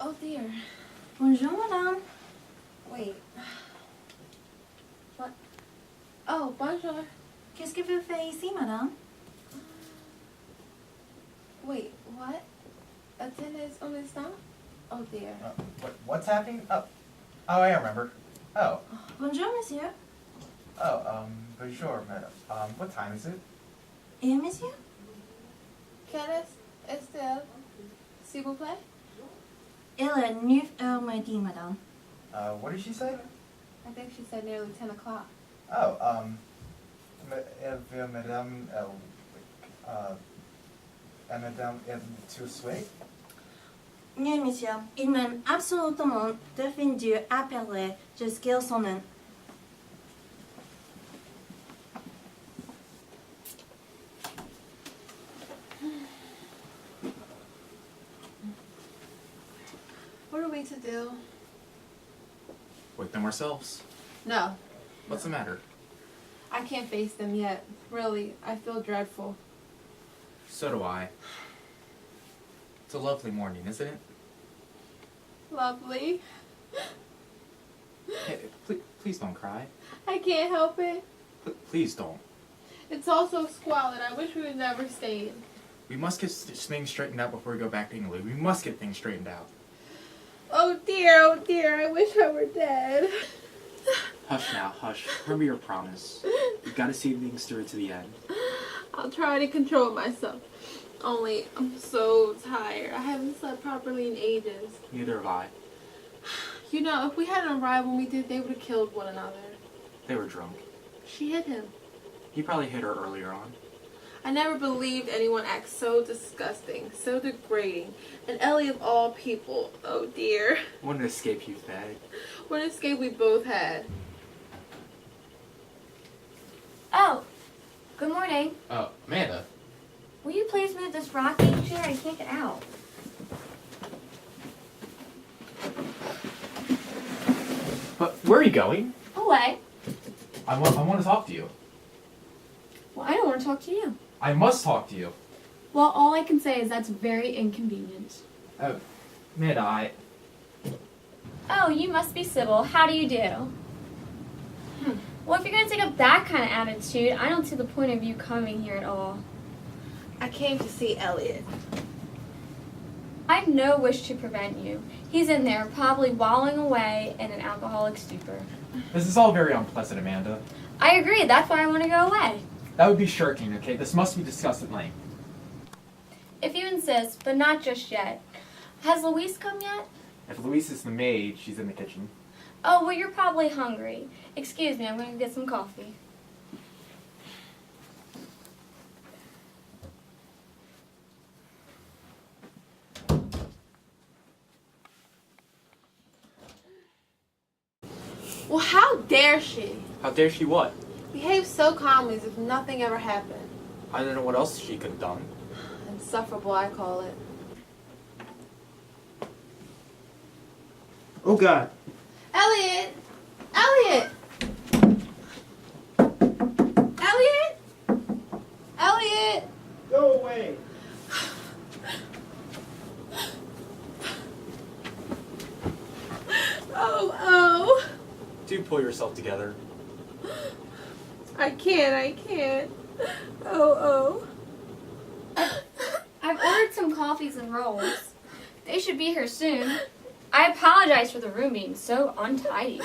Oh dear. Bonjour, madame. Wait. What? Oh, bonjour. Qu'est-ce que vous faites ici, madame? Wait, what? Attendance on this now? Oh dear. What's happening? Oh, I remember. Oh, Bonjour, monsieur. bonjour, madame. What time is it? Et monsieur? Candace, Estelle, s'il vous plaît? Il est 9h midi, madame. What did she say? I think she said nearly 10 o'clock. Oh, madame, madame, tu souhaites? Non, monsieur. Il m'a absolument défendu appeler jusqu'à son nom. What are we to do? Wake them ourselves. No, What's the matter? I can't face them yet. Really, I feel dreadful. So do I. It's a lovely morning, isn't it? Lovely. Hey, please don't cry. I can't help it. Please don't. It's all so squalid. I wish we had never stayed. We must get things straightened out before we go back to England. We must get things straightened out. Oh dear, I wish I were dead. Hush now, hush. Remember your promise. You've got to see things through to the end. I'll try to control myself. Only, I'm so tired. I haven't slept properly in ages. Neither have I. You know, if we hadn't arrived when we did, they would have killed one another. They were drunk. She hit him. He probably hit her earlier on. I never believed anyone acts so disgusting, so degrading. And Ellie of all people, oh dear. What an escape you've had. What an escape we both had. Oh, good morning. Oh, Amanda. Will you please move this rocking chair? I can't get out. But where are you going? Away. I want to talk to you. Well, I don't want to talk to you. I must talk to you. Well, all I can say is that's very inconvenient. Amanda, Oh, you must be Sybil. How do you do? Well, if you're going to take up that kind of attitude, I don't see the point of you coming here at all. I came to see Elliot. I have no wish to prevent you. He's in there, probably wallowing away in an alcoholic stupor. this is all very unpleasant, Amanda. I agree. That's why I want to go away. That would be shirking, okay? This must be discussed at length. If you insist, but not just yet. Has Louise come yet? If Louise is the maid, she's in the kitchen. Oh, well, you're probably hungry. Excuse me, I'm going to get some coffee. Well, how dare she? How dare she what? Behave so calmly as if nothing ever happened. I don't know what else she could have done. Insufferable, I call it. Oh God. Elliot! Elliot! Elliot! Elliot! Go away. Oh. Do pull yourself together. I can't. Oh. I've ordered some coffees and rolls. They should be here soon. I apologize for the room being so untidy.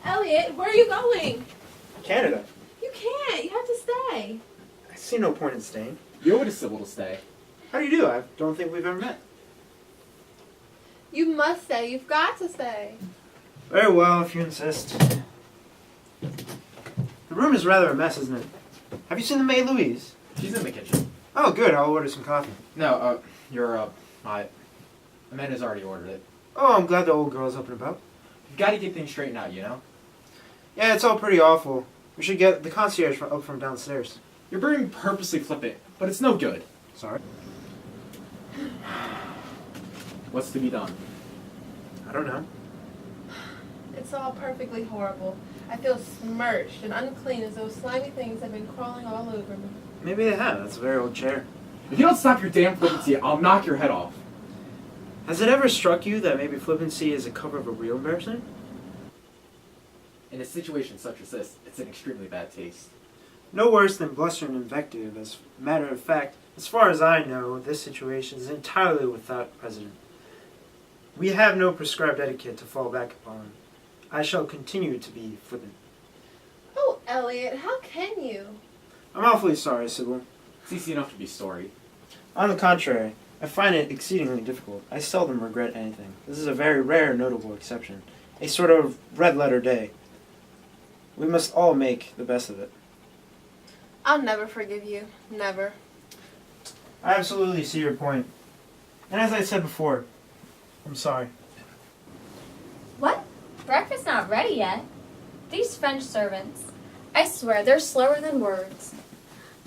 Elliot, where are you going? Canada. You can't. You have to stay. I see no point in staying. You owe it to Sybil to stay. How do you do? I don't think we've ever met. You must stay. You've got to stay. Very well, if you insist. The room is rather a mess, isn't it? Have you seen the maid Louise? She's in the kitchen. Oh, good. I'll order some coffee. No, Amanda's already ordered it. Oh, I'm glad the old girl's up and about. You've got to get things straightened out, you know? Yeah, it's all pretty awful. We should get the concierge up from downstairs. You're being purposely flippant, but it's no good. Sorry. What's to be done? I don't know. It's all perfectly horrible. I feel smirched and unclean as though slimy things have been crawling all over me. Maybe they have. That's a very old chair. If you don't stop your damn flippancy, I'll knock your head off. Has it ever struck you that maybe flippancy is a cover of a real embarrassment? In a situation such as this, it's an extremely bad taste. No worse than bluster and invective. As a matter of fact, as far as I know, this situation is entirely without precedent. We have no prescribed etiquette to fall back upon. I shall continue to be flippant. Oh, Elliot, how can you? I'm awfully sorry, Sybil. It's easy enough to be sorry. On the contrary, I find it exceedingly difficult. I seldom regret anything. This is a very rare, notable exception. A sort of red-letter day. We must all make the best of it. I'll never forgive you. Never. I absolutely see your point. And as I said before, I'm sorry. What? Breakfast not ready yet? These French servants. I swear, they're slower than words.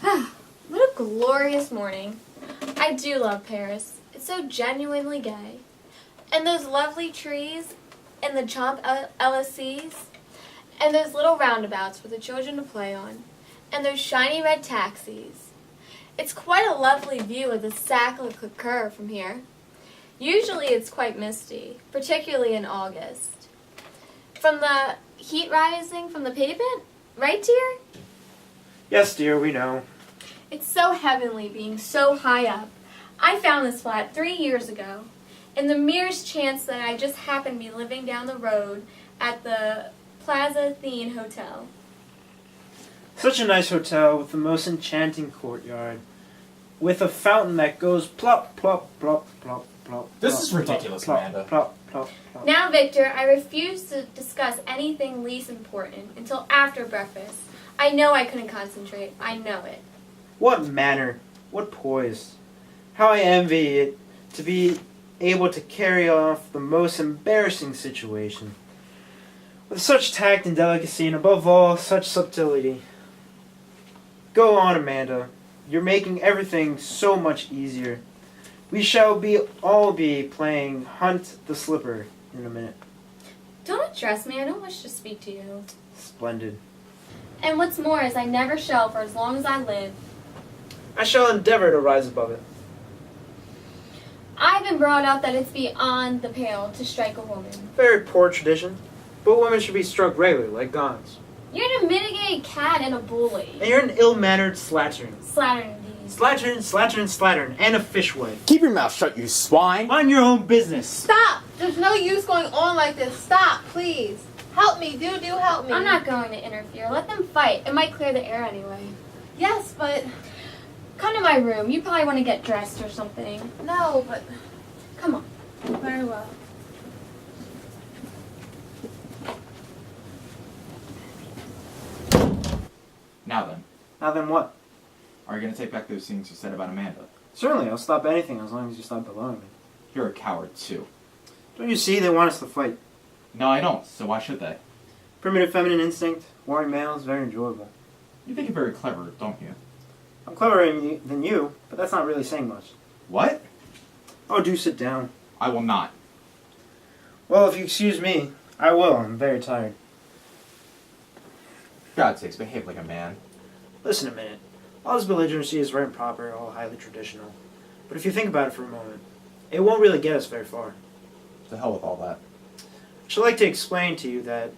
What a glorious morning. I do love Paris. It's so genuinely gay. And those lovely trees, and the Champs-Élysées, and those little roundabouts for the children to play on, and those shiny red taxis. It's quite a lovely view of the Sacré-Cœur from here. Usually it's quite misty, particularly in August. From the heat rising from the pavement, right, dear? Yes, dear, we know. It's so heavenly being so high up. I found this flat 3 years ago, and the merest chance that I just happened to be living down the road at the Plaza Athene Hotel. Such a nice hotel with the most enchanting courtyard. With a fountain that goes plop, plop, plop, plop, plop. This plop, is ridiculous, plop, Amanda. Plop, plop, plop. Now, Victor, I refuse to discuss anything least important until after breakfast. I know I couldn't concentrate. I know it. What manner, what poise. How I envy it to be able to carry off the most embarrassing situation. With such tact and delicacy, and above all, such subtlety. Go on, Amanda. You're making everything so much easier. We shall all be playing Hunt the Slipper in a minute. Don't address me. I don't wish to speak to you. Splendid. And what's more is I never shall for as long as I live. I shall endeavor to rise above it. I've been brought up that it's beyond the pale to strike a woman. Very poor tradition. But women should be struck regularly, like gods. You're an unmitigated cad and a bully. And you're an ill-mannered slattern. Slattern indeed. Slattern, slattern, slattern, and a fishwife. Keep your mouth shut, you swine! Mind your own business. Stop! There's no use going on like this. Stop, please. Help me. Do help me. I'm not going to interfere. Let them fight. It might clear the air anyway. Yes, but... Come to my room. You probably want to get dressed or something. No, but... Come on. Very well. Now then, Now then what? are you going to take back those things you said about Amanda? Certainly, I'll stop anything as long as you stop below me. You're a coward, too. Don't you see they want us to fight? No, I don't, so why should they? Primitive feminine instinct, warring males, very enjoyable. You think you're very clever, don't you? I'm cleverer than you, but that's not really saying much. What? Oh, do sit down. I will not. Well, if you excuse me, I will. I'm very tired. For God's sakes, behave like a man. Listen a minute. All this belligerency is right and proper, all highly traditional. But if you think about it for a moment, it won't really get us very far. To hell with all that. I should like to explain to you that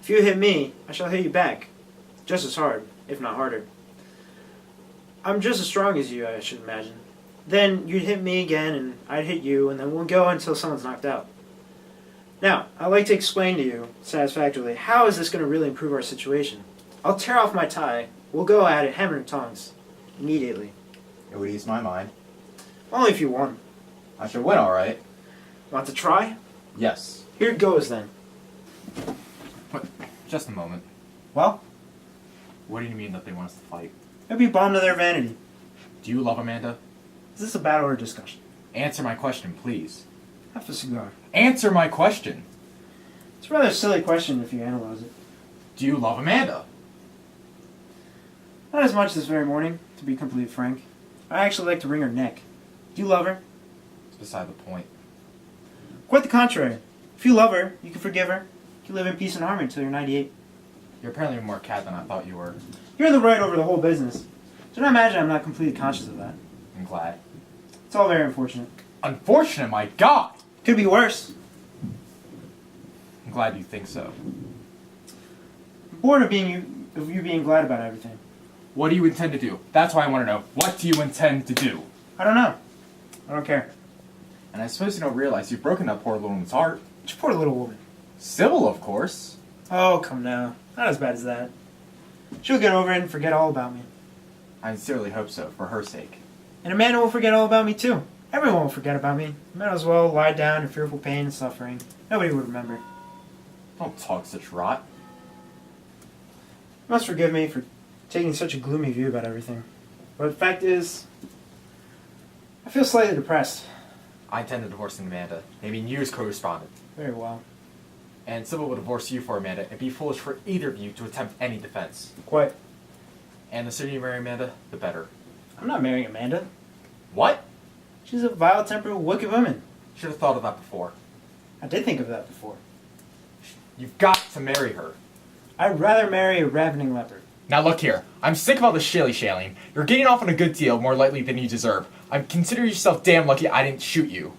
if you hit me, I shall hit you back. Just as hard, if not harder. I'm just as strong as you, I should imagine. Then you'd hit me again, and I'd hit you, and then we'll go until someone's knocked out. Now, I'd like to explain to you, satisfactorily, how is this going to really improve our situation? I'll tear off my tie. We'll go at it hammer and tongs. Immediately. It would ease my mind. Only if you won. I should win, alright. Want to try? Yes. Here it goes, then. But, just a moment. Well, What do you mean that they want us to fight? it'd be a bomb to their vanity. Do you love Amanda? Is this a battle or a discussion? Answer my question, please. Have a cigar. Answer my question! It's a rather silly question if you analyze it. Do you love Amanda? Not as much this very morning, to be completely frank. I actually like to wring her neck. Do you love her? It's beside the point. Quite the contrary. If you love her, you can forgive her. You can live in peace and harmony until you're 98. You're apparently more cat than I thought you were. You're in the right over the whole business. Do not imagine I'm not completely conscious of that. I'm glad. It's all very unfortunate. Unfortunate, my God! Could be worse. I'm glad you think so. I'm bored of you being glad about everything. What do you intend to do? That's why I want to know. What do you intend to do? I don't know. I don't care. And I suppose you don't realize you've broken that poor little woman's heart. Which poor little woman. Sybil, of course. Oh, come now. Not as bad as that. She'll get over it and forget all about me. I sincerely hope so, for her sake. And Amanda will forget all about me too. Everyone will forget about me. Might as well lie down in fearful pain and suffering. Nobody would remember. Don't talk such rot. You must forgive me for taking such a gloomy view about everything. But the fact is, I feel slightly depressed. I intend to divorce Amanda, naming you as co-respondent. Very well. And Sybil will divorce you for Amanda. It'd be foolish for either of you to attempt any defense. Quite. And the sooner you marry Amanda, the better. I'm not marrying Amanda. What? She's a vile-tempered, wicked woman. Should have thought of that before. I did think of that before. You've got to marry her. I'd rather marry a ravening leopard. Now look here. I'm sick of all this shilly-shallying. You're getting off on a good deal more lightly than you deserve. Consider yourself damn lucky I didn't shoot you.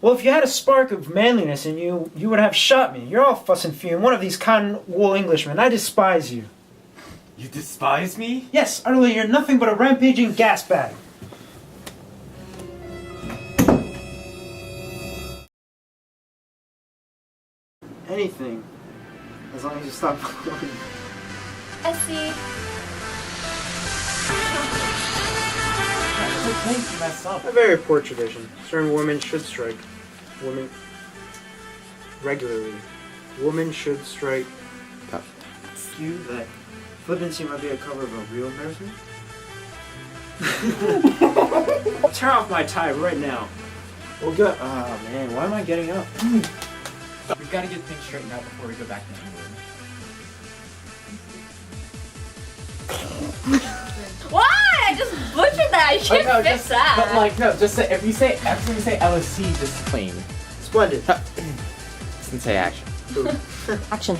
Well, if you had a spark of manliness in you, you would have shot me. You're all fuss and fume, one of these cotton wool Englishmen. I despise you. You despise me? Yes, utterly, you're nothing but a rampaging gas bag. Anything. As long as you stop recording. I see. It's okay, you messed up. A very poor tradition. Certain women should strike women regularly. Women should strike. You that flippancy might be a cover of a real embarrassment. Tear off my tie right now. Well, good. Oh man, why am I getting up? We've got to get things straightened out before we go back to England. Why? I just butchered that. I should fix that. But like, no, just say, if you say, every time you say LSC, just clean. Splendid. Just say action. Action.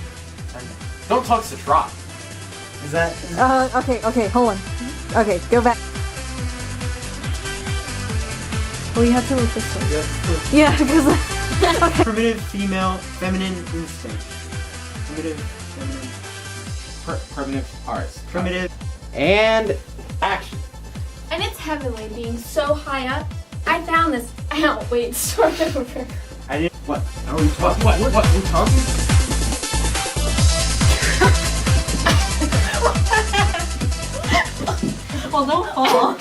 Don't talk such rot. Is that? Okay, hold on. Okay, go back. Well, you have to look this way. Yes. Yeah, because. Primitive female feminine instinct. Primitive feminine. Primitive arts. Primitive. And action. And it's heavenly being so high up. I found this. Ow, wait, start over. I didn't. What? What? You talking? Well, don't fall.